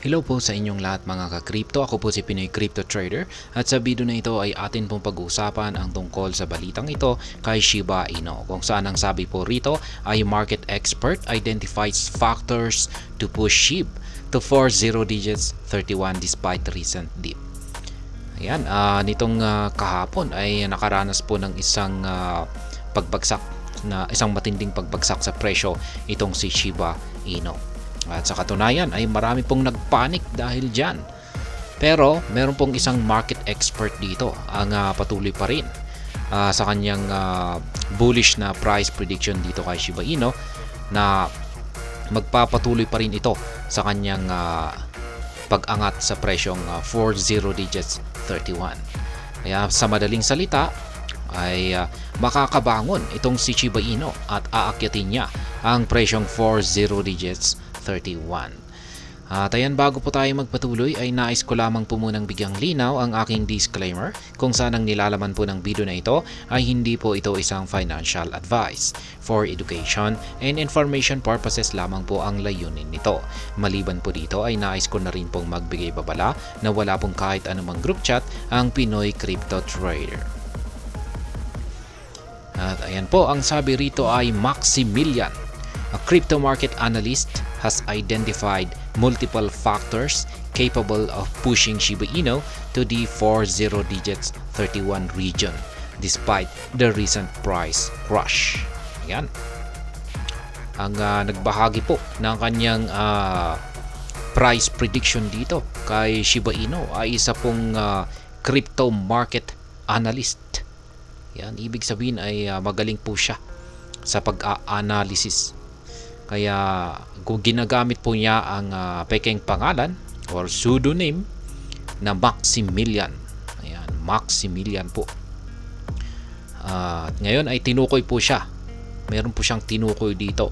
Hello po sa inyong lahat mga ka-crypto. Ako po si Pinoy Crypto Trader at sa video na ito ay atin pong pag-uusapan ang tungkol sa balitang ito kay Shiba Inu. Kung saan ang sabi po rito ay market expert identifies factors to push SHIB to 40 digits 31 despite recent dip. Ayan, nitong kahapon ay nakaranas po ng isang pagbagsak na isang matinding pagbagsak sa presyo itong si Shiba Inu. At sa katunayan ay marami pong nagpanik dahil dyan. Pero meron pong isang market expert dito ang patuloy pa rin sa kanyang bullish na price prediction dito kay Shiba Inu na magpapatuloy pa rin ito sa kanyang pag-angat sa presyong 40 digits 31. Kaya sa madaling salita ay makakabangon itong si Shiba Inu at aakyatin niya ang presyong 40 digits 31. At ayan, bago po tayo magpatuloy ay nais ko lamang po munang bigyang linaw ang aking disclaimer kung saan ang nilalaman po ng video na ito ay hindi po ito isang financial advice. For education and information purposes lamang po ang layunin nito. Maliban po dito ay nais ko na rin pong magbigay babala na wala pong kahit anumang group chat ang Pinoy Crypto Trader. At ayan po, ang sabi rito ay Maximilian, a crypto market analyst, has identified multiple factors capable of pushing Shiba Inu to the 40 digits 31 region despite the recent price crash. Ayan. Ang nagbahagi po ng kanyang price prediction dito kay Shiba Inu ay isa pong crypto market analyst. Yan, ibig sabihin ay magaling po siya sa pag-analysis. Kaya kung ginagamit po niya ang pekeng pangalan or pseudonym na Maximilian. Ayan, Maximilian po. At ngayon ay tinukoy po siya. Meron po siyang tinukoy dito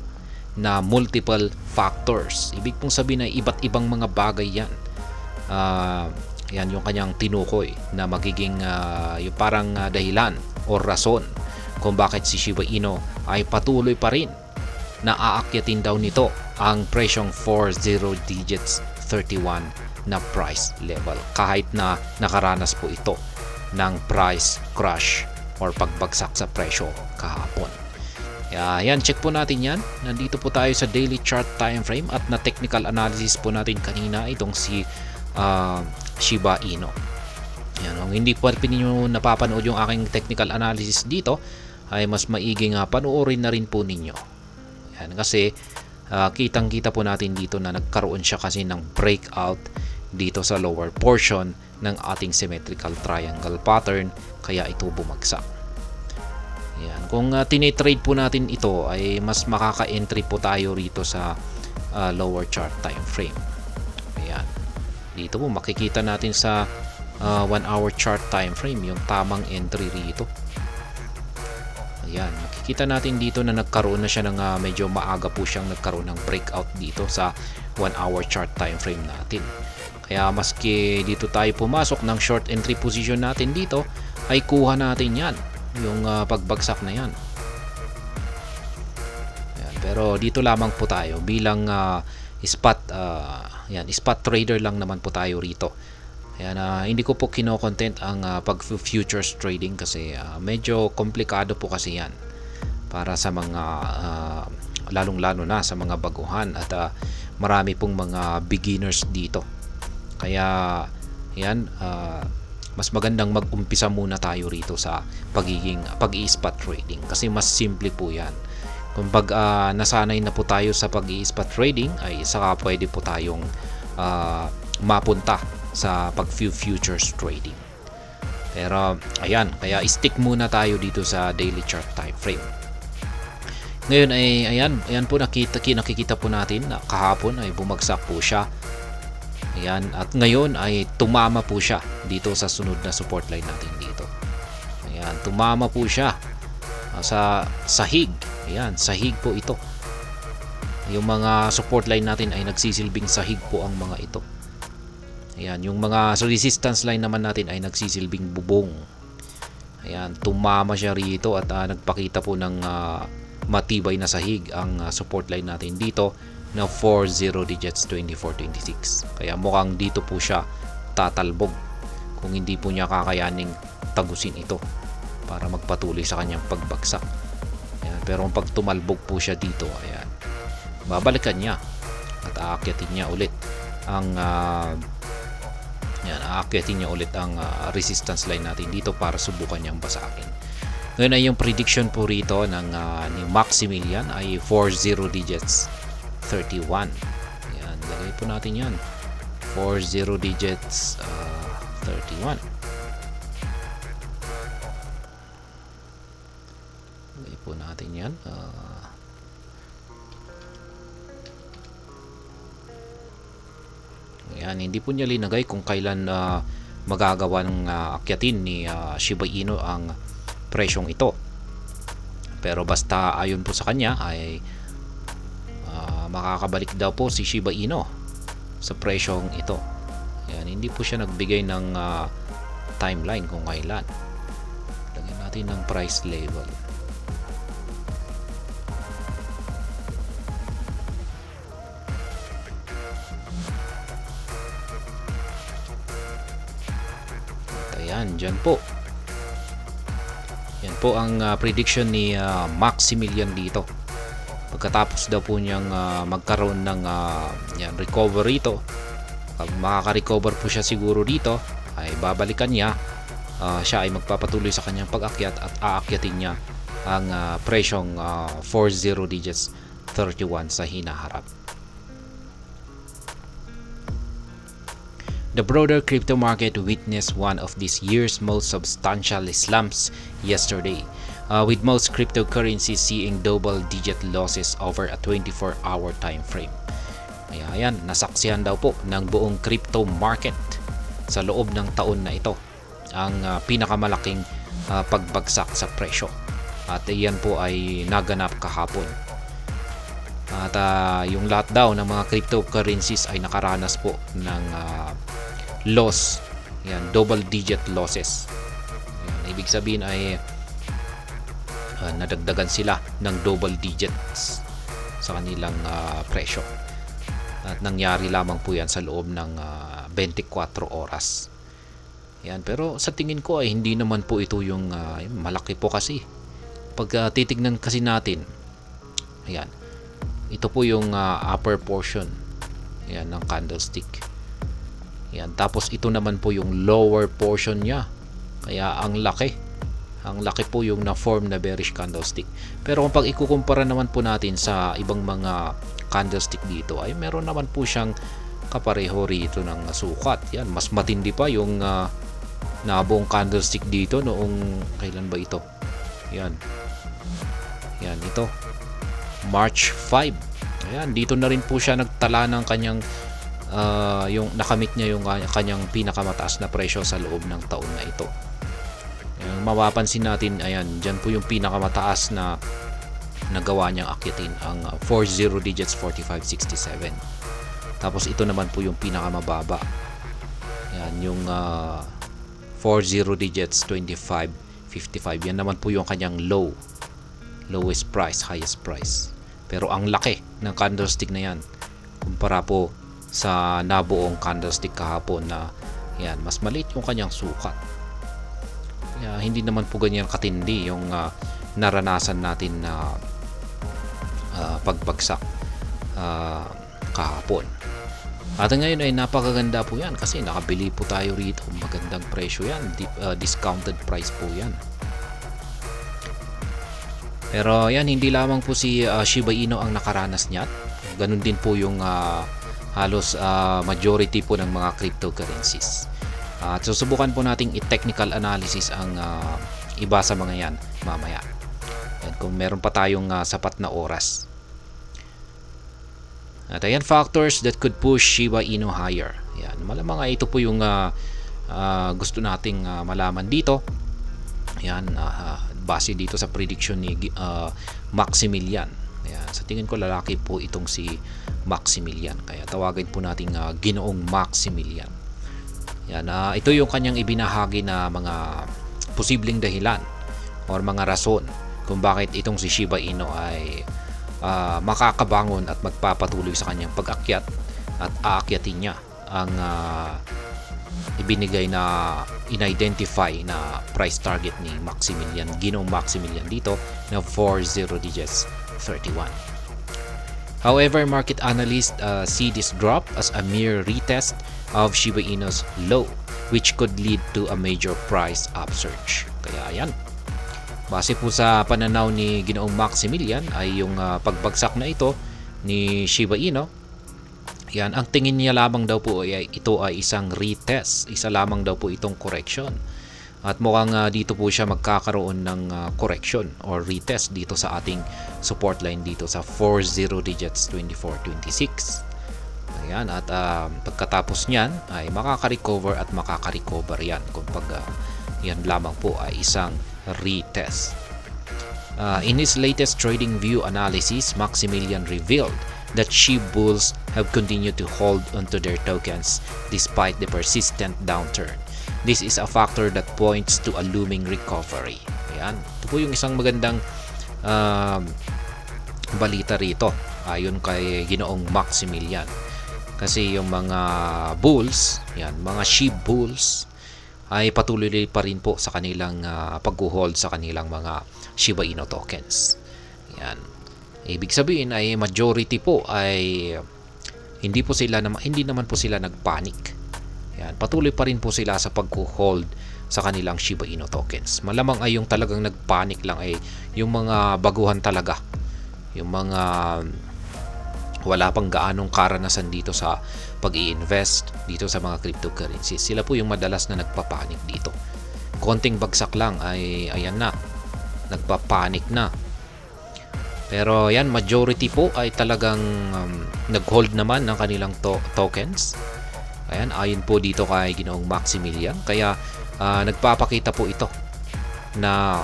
na multiple factors. Ibig pong sabihin ay iba't ibang mga bagay yan. Yan yung kanyang tinukoy na magiging yung parang dahilan o rason kung bakit si Shiba Inu ay patuloy pa rin na aakyatin daw nito ang presyong 40 digits 31 na price level kahit na nakaranas po ito ng price crash or pagbagsak sa presyo kahapon. Yan, check po natin yan. Nandito po tayo sa daily chart time frame at na technical analysis po natin kanina itong si Shiba Inu. Yan, kung hindi po ninyo napapanood yung aking technical analysis dito ay mas maiging panoorin na rin po ninyo. Yan, kasi kitang-kita po natin dito na nagkaroon siya kasi ng breakout dito sa lower portion ng ating symmetrical triangle pattern kaya ito bumagsak. Yan, kung tinitrade po natin ito ay mas makaka-entry po tayo rito sa lower chart time frame. Ayan. Dito po makikita natin sa 1 hour chart time frame yung tamang entry rito. Ayan, makikita natin dito na nagkaroon na siya ng medyo maaga po siyang nagkaroon ng breakout dito sa 1 hour chart time frame natin. Kaya maski dito tayo pumasok ng short entry position natin dito ay kuha natin yan, yung pagbagsak na yan. Ayan, pero dito lamang po tayo bilang spot trader lang naman po tayo rito. Ayan, hindi ko po kino-content ang pag-futures trading kasi medyo komplikado po kasi yan para sa mga lalong-lalo na sa mga baguhan at marami pong mga beginners dito. Kaya yan, mas magandang mag-umpisa muna tayo rito sa pag-i-spot trading kasi mas simple po yan. Kung nasanay na po tayo sa pag-i-spot trading ay saka pwede po tayong mapunta sa pag-futures trading. Pero ayan, kaya stick muna tayo dito sa daily chart time frame. Ngayon ay ayan po nakikita po natin na kahapon ay bumagsak po siya. Ayan, at ngayon ay tumama po siya dito sa sunod na support line natin dito. Ayan, tumama po siya sa sahig. Ayan, sahig po ito. Yung mga support line natin ay nagsisilbing sahig po ang mga ito. Ayan, yung mga resistance line naman natin ay nagsisilbing bubong. Ayan, tumama siya rito at nagpakita po ng matibay na sahig ang support line natin dito na 40 digits 2426. Kaya mukhang dito po siya tatalbog kung hindi po niya kakayaning tagusin ito para magpatuloy sa kanyang pagbagsak. Ayan, pero kung pag tumalbog po siya dito, ayan, babalikan niya at aakyatin niya ulit ang resistance line natin dito para subukan niyang basakin. Ngayon ay yung prediction po rito ng ni Maximilian ay 40 digits 31. Ayan, lagay po natin yan, 40 digits 31. Lagay po natin yan. Ayan, hindi po niya linagay kung kailan magagawa ng akyatin ni Shiba Inu ang presyong ito. Pero basta ayon po sa kanya ay makakabalik daw po si Shiba Inu sa presyong ito. Ayan, hindi po siya nagbigay ng timeline kung kailan. Lagyan natin ng price level. Ayan, dyan po. Yan po ang prediction ni Maximilian dito. Pagkatapos daw po niyang magkaroon ng recovery ito, pag makaka-recover po siya siguro dito, ay babalikan niya. Siya ay magpapatuloy sa kanyang pag-akyat at aakyatin niya ang presyong 40 digits 31 sa hinaharap. The broader crypto market witnessed one of this year's most substantial slumps yesterday, with most cryptocurrencies seeing double-digit losses over a 24-hour time frame. Ayan, nasaksihan daw po ng buong crypto market sa loob ng taon na ito ang pinakamalaking pagbagsak sa presyo. At iyan po ay naganap kahapon. At yung lahat daw ng mga cryptocurrencies ay nakaranas po ng loss. Yan, double digit losses. Yan, ibig sabihin ay nadagdagan sila ng double digits sa kanilang presyo. At nangyari lamang po yan sa loob ng 24 oras. Yan, pero sa tingin ko ay hindi naman po ito yung malaki po kasi. Pag titignan kasi natin, ayan, ito po yung upper portion, yan, ng candlestick. Yan, tapos ito naman po yung lower portion niya. Kaya ang laki. Ang laki po yung na-form na bearish candlestick. Pero kung pag ikukumpara naman po natin sa ibang mga candlestick dito, ay meron naman po siyang kapareho rito ng sukat. Yan, mas matindi pa yung nabuong candlestick dito noong kailan ba ito? Yan. Yan, ito. March 5. Ayan, dito na rin po siya nagtala ng kanyang yung nakamit niya yung kanyang pinakamataas na presyo sa loob ng taon na ito. Yung mapapansin natin, ayan, dyan po yung pinakamataas na nagawa niyang akyatin, ang 40 digits 4567. Tapos ito naman po yung pinakamababa. Ayan, yung 40 digits 2555. Yan naman po yung kanyang lowest price, highest price. Pero ang laki ng candlestick na yan kumpara po sa nabuong candlestick kahapon na yan, mas maliit yung kanyang sukat. Kaya hindi naman po ganyan katindi yung naranasan natin na pagbagsak kahapon. At ngayon ay napakaganda po yan kasi nakabili po tayo rito. Magandang presyo yan, discounted price po yan. Pero yan, hindi lamang po si Shiba Inu ang nakaranas niya. Ganun din po yung halos majority po ng mga cryptocurrencies. At susubukan po nating i-technical analysis ang iba sa mga yan mamaya. At kung meron pa tayong sapat na oras. At ayan, factors that could push Shiba Inu higher. Yan, malamang ito po yung gusto nating malaman dito. Yan, base dito sa prediction ni Maximilian. Ayan, sa tingin ko lalaki po itong si Maximilian. Kaya tawagin po nating Ginoong Maximilian. Yan, ito yung kanyang ibinahagi na mga posibleng dahilan o mga rason kung bakit itong si Shiba Inu ay makakabangon at magpapatuloy sa kanyang pag-akyat at aakyatin niya ang ibinigay na in-identify na price target ni Maximilian, Ginoong Maximilian dito na 40 digits 31. However, market analysts see this drop as a mere retest of Shiba Inu's low, which could lead to a major price upsurge. Kaya ayan, base po sa pananaw ni Ginoong Maximilian ay yung pagbagsak na ito ni Shiba Inu, yan, ang tingin niya lamang daw po ay ito ay isang retest, isa lamang daw po itong correction. At mukhang dito po siya magkakaroon ng correction or retest dito sa ating support line dito sa 40 digits 24.26. Ayan, at pagkatapos niyan ay makaka-recover at makaka-recover yan kung yan lamang po ay isang retest. In his latest trading view analysis, Maximilian revealed that SHIB bulls have continued to hold onto their tokens despite the persistent downturn. This is a factor that points to a looming recovery. Ayan, ito po yung isang magandang balita rito ayon kay Ginoong Maximilian. Kasi yung mga bulls, yan, mga SHIB bulls ay patuloy pa rin po sa kanilang pag-hold sa kanilang mga Shiba Inu tokens. Yan. Ibig sabihin ay majority po ay hindi naman po sila nagpanic. Yan, patuloy pa rin po sila sa pag-hold sa kanilang Shiba Inu tokens. Malamang ay yung talagang nagpanic lang ay yung mga baguhan talaga. Yung mga wala pang gaanong karanasan dito sa pag-i-invest dito sa mga cryptocurrencies. Sila po yung madalas na nagpapanik dito. Konting bagsak lang ay ayan na, nagpapanik na. Pero yan, majority po ay talagang nag-hold naman ng kanilang tokens. Ayan, ayon po dito kay Ginoong Maximilian. Kaya nagpapakita po ito na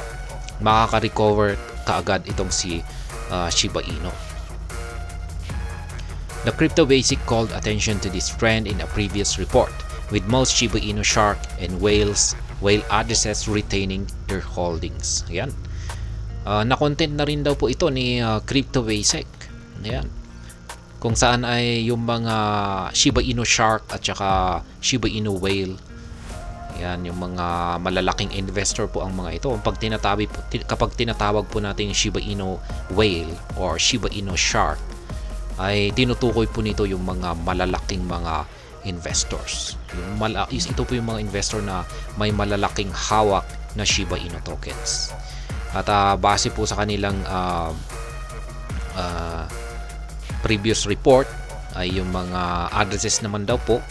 makaka-recover kaagad itong si Shiba Inu. The Crypto Basic called attention to this trend in a previous report, with most Shiba Inu shark and whale addresses retaining their holdings. Ayan. Na-content na rin daw po ito ni Crypto Basic. Ayan. Kung saan ay yung mga Shiba Inu shark at saka Shiba Inu whale. Ayan, yung mga malalaking investor po ang mga ito. Kapag tinatawag po natin Shiba Inu whale or Shiba Inu shark, ay tinutukoy po nito yung mga malalaking mga investors. Ito po yung mga investor na may malalaking hawak na Shiba Inu tokens. At base po sa kanilang previous report ay yung mga addresses naman daw po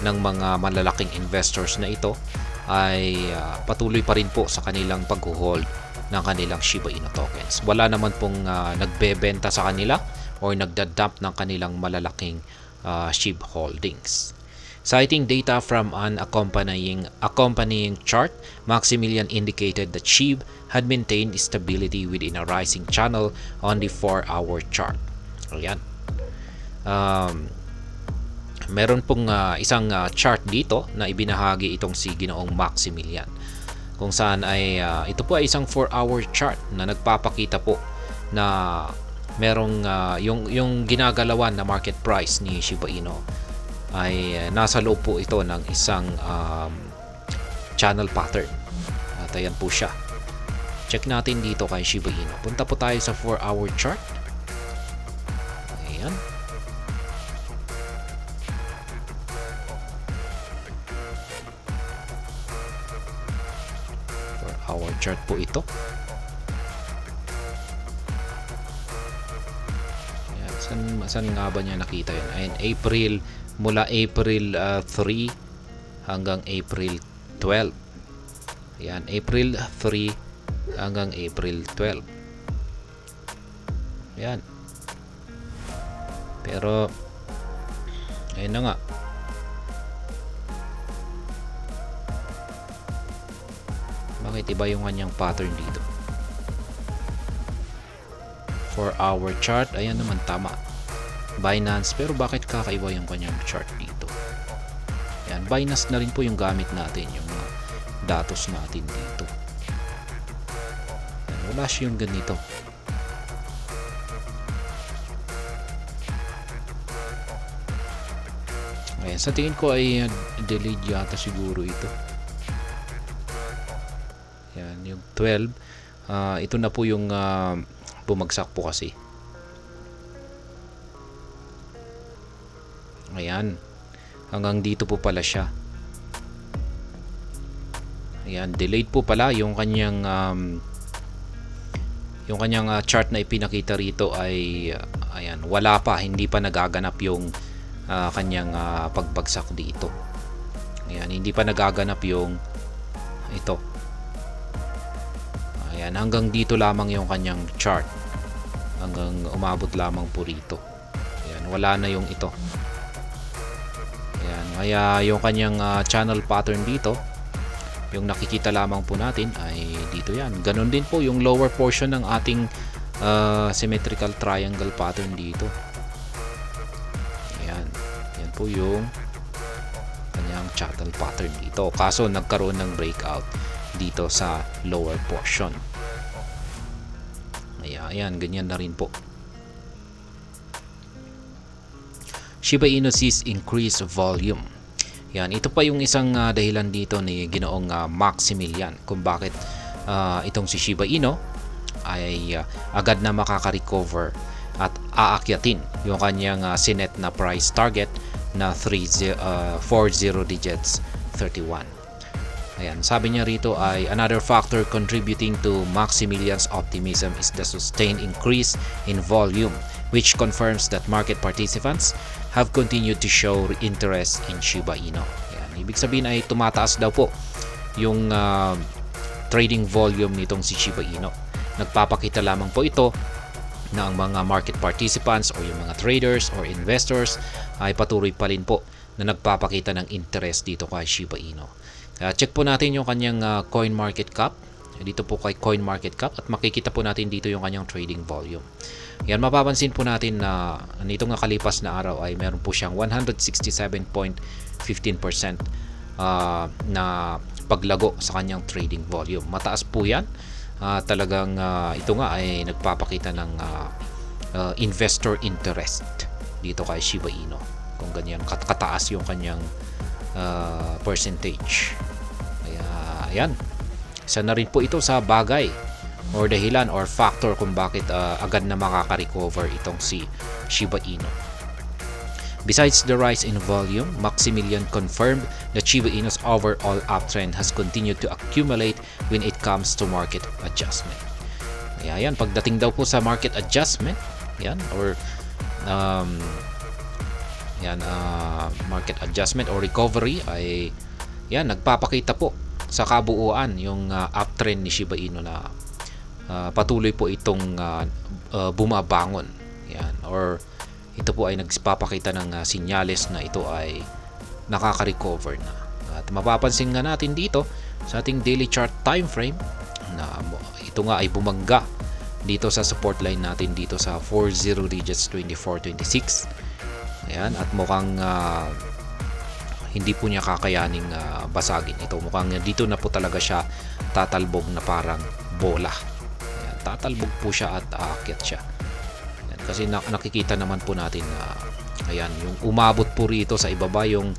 ng mga malalaking investors na ito ay patuloy pa rin po sa kanilang pag-hold ng kanilang Shiba Inu tokens. Wala naman pong nagbebenta sa kanila or nagda-dump ng kanilang malalaking SHIB holdings. Citing data from an accompanying chart, Maximilian indicated that SHIB had maintained stability within a rising channel on the 4-hour chart. Ayan. Meron pong isang chart dito na ibinahagi itong si Ginoong Maximilian. Kung saan ay ito po ay isang 4-hour chart na nagpapakita po na merong yung ginagalawan na market price ni Shiba Inu ay nasa loob po ito ng isang channel pattern. At ayan po siya. Check natin dito kay Shiba Inu. Punta po tayo sa 4-hour chart. Ayan. Our chart po ito. Ayan. Saan nga ba niya nakita yun? Ayan, mula April 3 hanggang April 12. Ayan, April 3 hanggang April 12. Ayan. Pero ayun na nga. Bakit iba yung kanyang pattern dito? 4-hour chart, ayan naman, tama. Binance, pero bakit kakaiba yung kanyang chart dito? Ayan, Binance na rin po yung gamit natin, yung mga datos natin dito. Ayan, wala siyang ganito. Ayan, sa tingin ko ay delayed yata siguro ito. Ayan, yung 12. Ito na po yung bumagsak po kasi. Ayan. Hanggang dito po pala siya. Ayan, delayed po pala yung kanyang chart na ipinakita rito ay ayan, wala pa, hindi pa nagaganap yung kanyang pagbagsak dito. Ayan, hindi pa nagaganap yung ito. Ayan, hanggang dito lamang yung kanyang chart. Hanggang umabot lamang po rito. Ayan, wala na yung ito. Ayan, kaya yung kanyang channel pattern dito, yung nakikita lamang po natin ay dito yan. Ganon din po yung lower portion ng ating symmetrical triangle pattern dito. Ayan. Yan po yung kanyang channel pattern dito. Kaso nagkaroon ng breakout dito sa lower portion. Ayan, ganyan na rin po. Shiba Inu sees increased volume. Yan, ito pa yung isang dahilan dito ni Ginoong Maximilian kung bakit itong si Shiba Inu ay agad na makaka-recover at aakyatin yung kanyang sinet na price target na 40 digits 31. Ayan, sabi niya rito ay another factor contributing to Maximilian's optimism is the sustained increase in volume, which confirms that market participants have continued to show interest in Shiba Inu. Ayan, ibig sabihin ay tumataas daw po yung trading volume nitong si Shiba Inu. Nagpapakita lamang po ito na ang mga market participants o yung mga traders or investors ay patuloy pa rin po na nagpapakita ng interest dito kay Shiba Inu. Check po natin yung kanyang coin market cap. Dito po kay coin market cap at makikita po natin dito yung kanyang trading volume. Yan, mapapansin po natin na nitong nakalipas na araw ay meron po siyang 167.15% na paglago sa kanyang trading volume. Mataas po yan. Talagang ito nga ay nagpapakita ng investor interest dito kay Shiba Inu. Kung ganyan kataas yung kanyang percentage. Kaya ayan. Isa na rin po ito sa bagay or dahilan or factor kung bakit agad na makaka-recover itong si Shiba Inu. Besides the rise in volume, Maximilian confirmed that Shiba Inu's overall uptrend has continued to accumulate when it comes to market adjustment. Kaya yan, pagdating daw po sa market adjustment, yan, or market adjustment or recovery ay yan, nagpapakita po sa kabuuan yung uptrend ni Shiba Inu na patuloy po itong bumabangon. Yan, or ito po ay nagpapakita ng sinyales na ito ay nakaka-recover na. At mapapansin nga natin dito sa ating daily chart time frame na ito nga ay bumangga dito sa support line natin dito sa 40 digits 24-26. Ayan, at mukhang hindi po niya kakayaning basagin ito. Mukhang dito na po talaga siya tatalbog na parang bola. Ayan, tatalbog po siya at aakyat siya. Ayan, kasi nakikita naman po natin na ayan, yung umabot po rito sa ibaba yung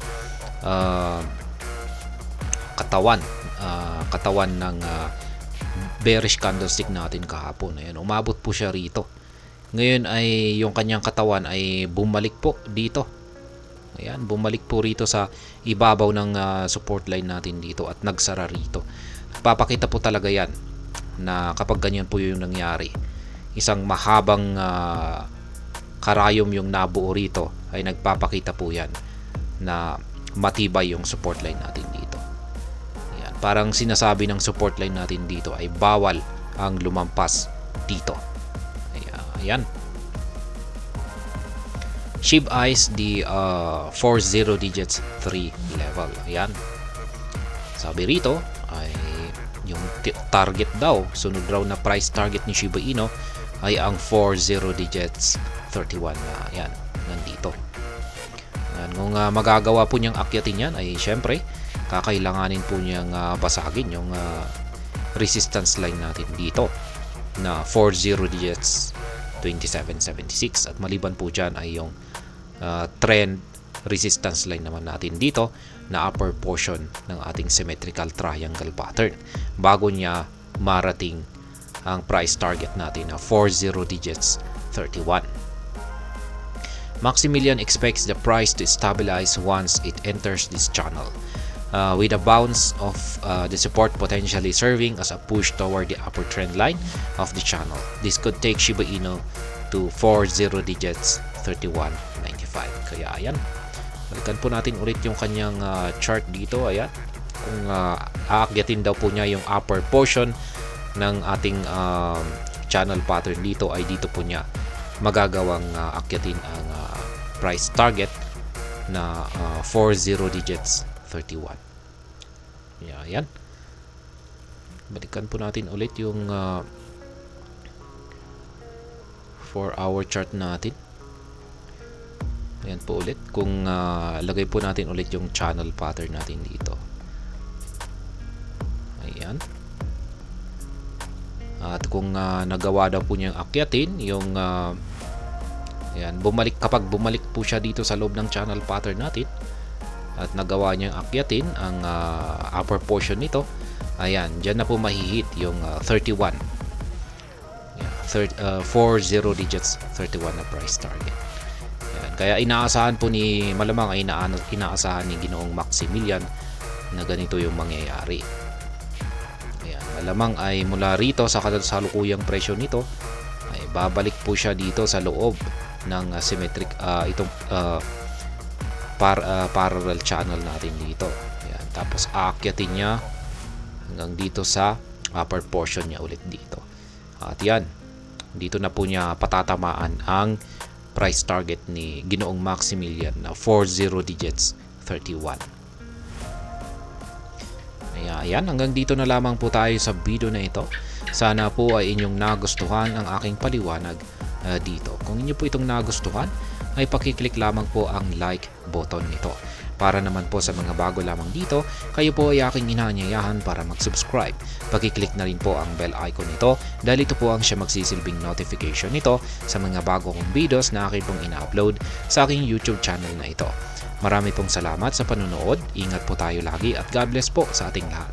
katawan ng bearish candlestick natin kahapon. Ayan, umabot po siya rito. Ngayon ay yung kanyang katawan ay bumalik po dito. Ayan, bumalik po rito sa ibabaw ng support line natin dito at nagsara rito. Papakita po talaga yan na kapag ganyan po yung nangyari, isang mahabang karayom yung nabuo rito ay nagpapakita po yan na matibay yung support line natin dito. Ayan, parang sinasabi ng support line natin dito ay bawal ang lumampas dito. Ayan. SHIB eyes the 40 digits 3 level. Ayan. Sabi rito ay yung target daw, sunod raw na price target ni Shiba Inu ay ang 40 digits 31 na ayan, nandito. Ayan, kung magagawa po niyang akyatin yan ay syempre kakailanganin po niyang basagin yung resistance line natin dito na 40 digits 27.76 at maliban po dyan ay yung trend resistance line naman natin dito na upper portion ng ating symmetrical triangle pattern bago niya marating ang price target natin na 40 digits 31. Maximilian expects the price to stabilize once it enters this channel, with a bounce of the support potentially serving as a push toward the upper trend line of the channel. This could take Shiba Inu to 40 digits 31.95. Kaya ayan, balikan po natin ulit yung kanyang chart dito. Ayan, kung aakyatin daw po niya yung upper portion ng ating channel pattern dito, ay dito po niya magagawang akyatin ang price target na 40 digits 31. Ayan, balikan po natin ulit yung 4-hour chart natin. Ayan po ulit, kung lagay po natin ulit yung channel pattern natin dito. Ayan, at kung nagawa daw po niyang akyatin yung ayan, kapag bumalik po siya dito sa loob ng channel pattern natin at nagawa niyang akyatin ang upper portion nito, ayan, dyan na po mahihit yung 31. 40 digits 31 na price target. Ayan, kaya inaasahan po ni, malamang ay inaasahan ni Ginoong Maximilian na ganito yung mangyayari. Ayan, malamang ay mula rito sa kasalukuyang presyo nito ay babalik po siya dito sa loob ng symmetric itong parallel channel natin dito. Ayan, tapos aakyatin niya hanggang dito sa upper portion niya ulit dito. At yan, dito na po niya patatamaan ang price target ni Ginoong Maximilian na 40 digits 31. Ayan, hanggang dito na lamang po tayo sa video na ito. Sana po ay inyong nagustuhan ang aking paliwanag dito. Kung inyo po itong nagustuhan, ay pakiclick lamang po ang like button nito. Para naman po sa mga bago lamang dito, kayo po ay aking inaanyayahan para mag-subscribe. Pakiclick na rin po ang bell icon nito dahil ito po ang siya magsisilbing notification nito sa mga bago kong videos na aking pong ina-upload sa aking YouTube channel na ito. Marami pong salamat sa panonood, ingat po tayo lagi at God bless po sa ating lahat.